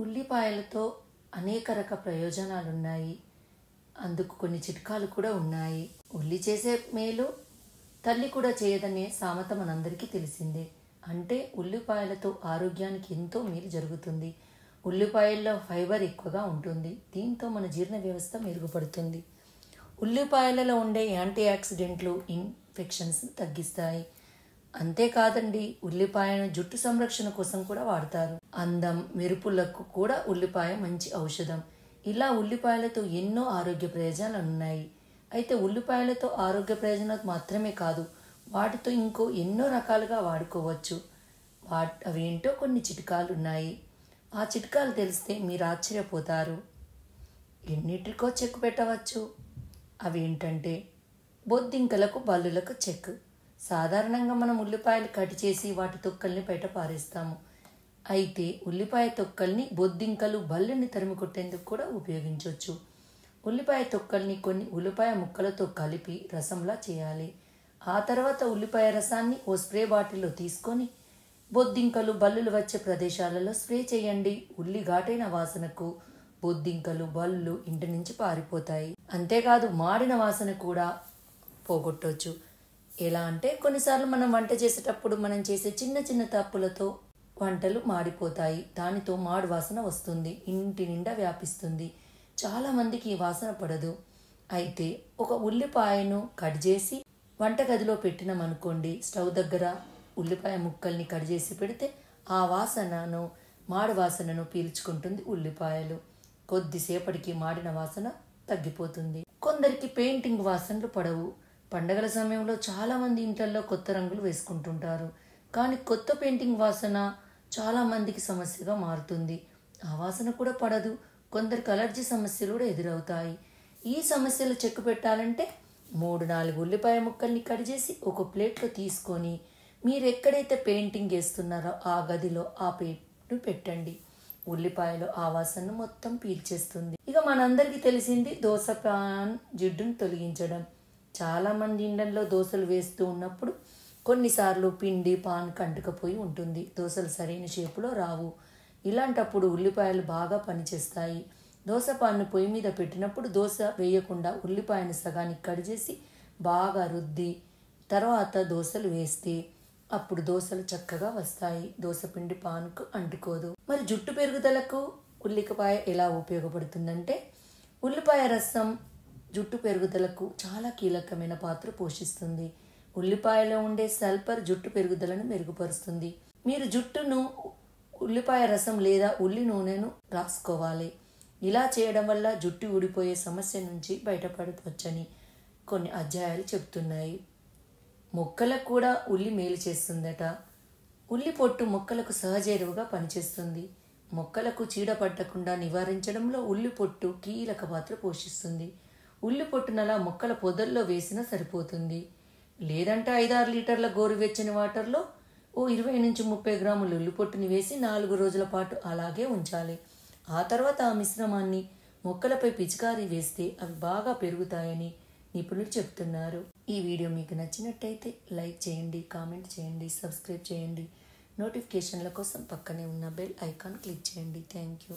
ఉల్లిపాయలతో అనేక రకాల ప్రయోజనాలు ఉన్నాయి. అందుకు కొన్ని చిట్కాలు కూడా ఉన్నాయి. ఉల్లి చేసే మేలు తల్లి కూడా చేయదనే సామెత మనందరికీ తెలిసిందే. అంటే ఉల్లిపాయలతో ఆరోగ్యానికి ఎంతో మేలు జరుగుతుంది. ఉల్లిపాయల్లో ఫైబర్ ఎక్కువగా ఉంటుంది. దీంతో మన జీర్ణ వ్యవస్థ మెరుగుపడుతుంది. ఉల్లిపాయలలో ఉండే యాంటీ ఆక్సిడెంట్లు ఇన్ఫెక్షన్స్ తగ్గిస్తాయి. అంతేకాదండి, ఉల్లిపాయను జుట్టు సంరక్షణ కోసం కూడా వాడతారు. అందం, మెరుపులకు కూడా ఉల్లిపాయ మంచి ఔషధం. ఇలా ఉల్లిపాయలతో ఎన్నో ఆరోగ్య ప్రయోజనాలు ఉన్నాయి. అయితే ఉల్లిపాయలతో ఆరోగ్య ప్రయోజనాలు మాత్రమే కాదు, వాటితో ఇంకో ఎన్నో రకాలుగా వాడుకోవచ్చు. అవేంటో కొన్ని చిట్కాలు ఉన్నాయి. ఆ చిట్కాలు తెలిస్తే మీరు ఆశ్చర్యపోతారు. ఎన్నిటికో చెక్ పెట్టవచ్చు. అవేంటంటే బొద్దింకలకు, బల్లులకు చెక్. సాధారణంగా మనం ఉల్లిపాయలు కట్ చేసి వాటి తొక్కల్ని బయట పారేస్తాము. అయితే ఉల్లిపాయ తొక్కల్ని బొద్దింకలు, బల్లుని తరిమి కొట్టేందుకు కూడా ఉపయోగించవచ్చు. ఉల్లిపాయ తొక్కల్ని కొన్ని ఉల్లిపాయ ముక్కలతో కలిపి రసంలా చేయాలి. ఆ తర్వాత ఉల్లిపాయ రసాన్ని ఓ స్ప్రే బాటిల్లో తీసుకొని బొద్దింకలు, బల్లులు వచ్చే ప్రదేశాలలో స్ప్రే చేయండి. ఉల్లి ఘాటైన వాసనకు బొద్దింకలు, బల్లులు ఇంటి నుంచి పారిపోతాయి. అంతేకాదు మాడిన వాసన కూడా పోగొట్టవచ్చు. ఎలా అంటే కొన్నిసార్లు మనం వంట చేసేటప్పుడు మనం చేసే చిన్న చిన్న తప్పులతో వంటలు మాడిపోతాయి. దానితో మాడు వాసన వస్తుంది, ఇంటి నిండా వ్యాపిస్తుంది. చాలామందికి ఈ వాసన పడదు. అయితే ఒక ఉల్లిపాయను కట్ చేసి వంటగదిలో పెట్టినామనుకోండి, స్టవ్ దగ్గర ఉల్లిపాయ ముక్కల్ని కట్ చేసి పెడితే ఆ వాసనను, మాడు వాసనను పీల్చుకుంటుంది ఉల్లిపాయలు. కొద్దిసేపటికి మాడిన వాసన తగ్గిపోతుంది. కొందరికి పెయింటింగ్ వాసనలు పడవు. పండగల సమయంలో చాలామంది ఇంట్లలో కొత్త రంగులు వేసుకుంటుంటారు. కానీ కొత్త పెయింటింగ్ వాసన చాలామందికి సమస్యగా మారుతుంది. ఆ వాసన కూడా పడదు. కొందరికి అలర్జీ సమస్యలు కూడా ఎదురవుతాయి. ఈ సమస్యలు చెక్ పెట్టాలంటే 3-4 ఉల్లిపాయ ముక్కల్ని కట్ చేసి ఒక ప్లేట్లో తీసుకొని మీరు ఎక్కడైతే పెయింటింగ్ వేస్తున్నారో ఆ గదిలో ఆ ప్లేట్ను పెట్టండి. ఉల్లిపాయలు ఆ వాసనను మొత్తం పీల్చేస్తుంది. ఇక మనందరికీ తెలిసింది దోస పాన్ జిడ్డును తొలగించడం. చాలామంది ఇండ్లలో దోశలు వేస్తూ ఉన్నప్పుడు కొన్నిసార్లు పిండి పాన్ కంటుకపోయి ఉంటుంది. దోశలు సరైన షేపులో రావు. ఇలాంటప్పుడు ఉల్లిపాయలు బాగా పనిచేస్తాయి. దోశ పాన్ను పొయ్యి మీద పెట్టినప్పుడు దోశ వేయకుండా ఉల్లిపాయను సగానికి కట్ చేసి బాగా రుద్ది తర్వాత దోశలు వేస్తే అప్పుడు దోశలు చక్కగా వస్తాయి. దోశ పిండి పాన్కు అంటుకోదు. మరి జుట్టు పెరుగుదలకు ఉల్లిపాయ ఎలా ఉపయోగపడుతుందంటే, ఉల్లిపాయ రసం జుట్టు పెరుగుదలకు చాలా కీలకమైన పాత్ర పోషిస్తుంది. ఉల్లిపాయలో ఉండే సల్ఫర్ జుట్టు పెరుగుదలను మెరుగుపరుస్తుంది. మీరు జుట్టును ఉల్లిపాయ రసం లేదా ఉల్లి నూనెను రాసుకోవాలి. ఇలా చేయడం వల్ల జుట్టు ఊడిపోయే సమస్య నుంచి బయటపడవచ్చని కొన్ని అధ్యాయాలు చెబుతున్నాయి. మొక్కలకు కూడా ఉల్లి మేలు చేస్తుందట. ఉల్లి పొట్టు మొక్కలకు సహజ ఎరువుగా పనిచేస్తుంది. మొక్కలకు చీడ పట్టకుండా నివారించడంలో ఉల్లి పొట్టు కీలక పాత్ర పోషిస్తుంది. ఉల్లి పొట్టునలా మొక్కల పొదల్లో వేసినా సరిపోతుంది. లేదంటే 5-6 లీటర్ల గోరువెచ్చని వాటర్లో ఓ 20-30 గ్రాముల ఉల్లి పొట్టుని వేసి 4 రోజుల పాటు అలాగే ఉంచాలి. ఆ తర్వాత ఆ మిశ్రమాన్ని మొక్కలపై పిచికారీ వేస్తే అవి బాగా పెరుగుతాయని నిపుణులు చెప్తున్నారు. ఈ వీడియో మీకు నచ్చినట్టయితే లైక్ చేయండి, కామెంట్ చేయండి, సబ్స్క్రైబ్ చేయండి. నోటిఫికేషన్ల కోసం పక్కనే ఉన్న బెల్ ఐకాన్ క్లిక్ చేయండి. Thank you.